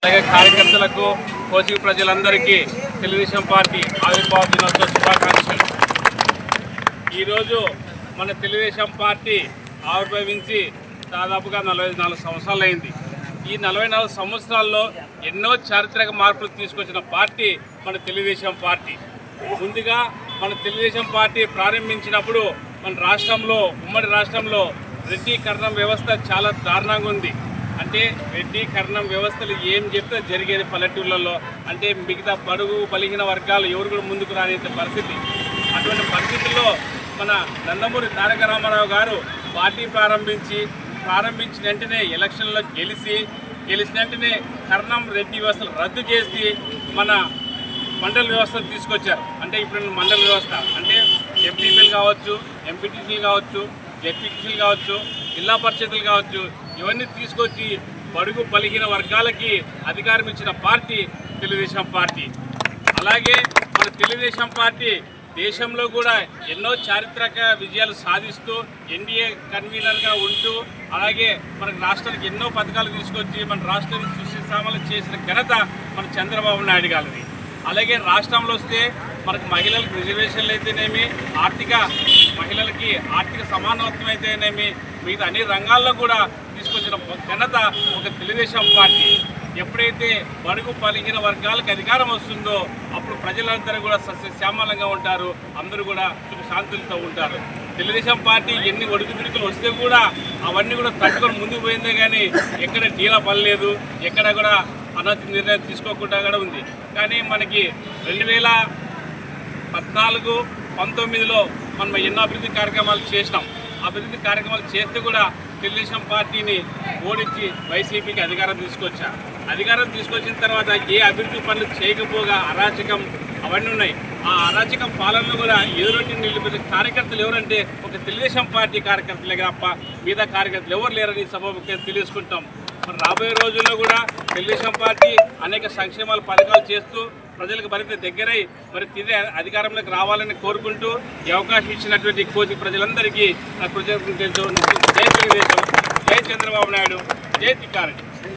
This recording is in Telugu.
అలాగే కార్యకర్తలకు కోసి ప్రజలందరికీ తెలుగుదేశం పార్టీ ఆవిర్భావ దినోత్సవ శుభాకాంక్షలు. ఈరోజు మన తెలుగుదేశం పార్టీ ఆవిర్భవించి దాదాపుగా 44 సంవత్సరాలు అయింది. ఈ 44 సంవత్సరాల్లో ఎన్నో చారిత్రక మార్పులు తీసుకొచ్చిన పార్టీ మన తెలుగుదేశం పార్టీ. ముందుగా మన తెలుగుదేశం పార్టీ ప్రారంభించినప్పుడు మన రాష్ట్రంలో, ఉమ్మడి రాష్ట్రంలో రెడ్డి కర్ణం వ్యవస్థ చాలా దారుణంగా ఉంది. అంటే రెడ్డి కర్ణం వ్యవస్థలు ఏం చెప్తే జరిగేది పల్లెటూళ్ళల్లో. అంటే మిగతా బడుగు బలిహీన వర్గాలు ఎవరు కూడా ముందుకు రాని పరిస్థితి. అటువంటి పరిస్థితుల్లో మన నందమూరి తారక రామారావు గారు పార్టీ ప్రారంభించిన వెంటనే ఎలక్షన్లో గెలిచిన వెంటనే కర్ణం రెడ్డి వ్యవస్థలు రద్దు చేసి మన మండల వ్యవస్థను తీసుకొచ్చారు. అంటే ఇప్పుడు మండల వ్యవస్థ అంటే ఎంపీపీలు కావచ్చు, ఎంపీటీసీలు కావచ్చు, జెడ్పీటీసీలు కావచ్చు, జిల్లా పరిషత్తులు కావచ్చు, ఇవన్నీ తీసుకొచ్చి బడుగు బలిహీన వర్గాలకి అధికారం ఇచ్చిన పార్టీ తెలుగుదేశం పార్టీ. అలాగే మన తెలుగుదేశం పార్టీ దేశంలో కూడా ఎన్నో చారిత్రక విజయాలు సాధిస్తూ ఎన్డీఏ కన్వీనర్గా ఉంటూ, అలాగే మనకు రాష్ట్రానికి ఎన్నో పథకాలు తీసుకొచ్చి మన రాష్ట్రాన్ని సుశిక్షామలు చేసిన ఘనత మన చంద్రబాబు నాయుడు గారిది. అలాగే రాష్ట్రంలో వస్తే మనకు మహిళలకు రిజర్వేషన్లు అయితేనేమి, మహిళలకి ఆర్థిక సమానత్వం అయితేనేమి, మిగతా అన్ని రంగాల్లో కూడా తీసుకొచ్చిన ఘనత ఒక తెలుగుదేశం పార్టీ. ఎప్పుడైతే బడుగు బలిహీన వర్గాలకు అధికారం వస్తుందో అప్పుడు ప్రజలందరూ కూడా సస్యశ్యామలంగా ఉంటారు, అందరూ కూడా సుఖశాంతులతో ఉంటారు. తెలుగుదేశం పార్టీ ఎన్ని ఒడుకుబిడుకులు వస్తే కూడా అవన్నీ కూడా తట్టుకొని ముందుకు పోయిందే కానీ ఎక్కడ డీలా పడలేదు, ఎక్కడ కూడా అనతి నిర్ణయం తీసుకోకుండా కూడా ఉంది. కానీ మనకి 2014-19లో మనం ఎన్నో అభివృద్ధి కార్యక్రమాలు చేసినాం. అభివృద్ధి కార్యక్రమాలు చేస్తే కూడా తెలుగుదేశం పార్టీని ఓడించి వైసీపీకి అధికారం తీసుకొచ్చారు. అధికారం తీసుకొచ్చిన తర్వాత ఏ అభివృద్ధి పనులు చేయకపోగా అరాచకం అవన్నీ ఉన్నాయి. ఆ అరాచకం పాలనలో కూడా ఎదురొట్టి నిలిపిన కార్యకర్తలు ఎవరంటే ఒక తెలుగుదేశం పార్టీ కార్యకర్తలే తప్ప మిగతా కార్యకర్తలు ఎవరు లేరని సభ తెలుసుకుంటాం. మరి రాబోయే రోజుల్లో కూడా తెలుగుదేశం పార్టీ అనేక సంక్షేమాల పథకాలు చేస్తూ ప్రజలకు మరింత దగ్గరై మరి తిరిగి అధికారంలోకి రావాలని కోరుకుంటూ ఈ అవకాశం ఇచ్చినటువంటి కోసి ప్రజలందరికీ నా కృతజ్ఞతలు. జై తెలుగుదేశం, జై చంద్రబాబు నాయుడు, జై తిక్కారెడ్డి.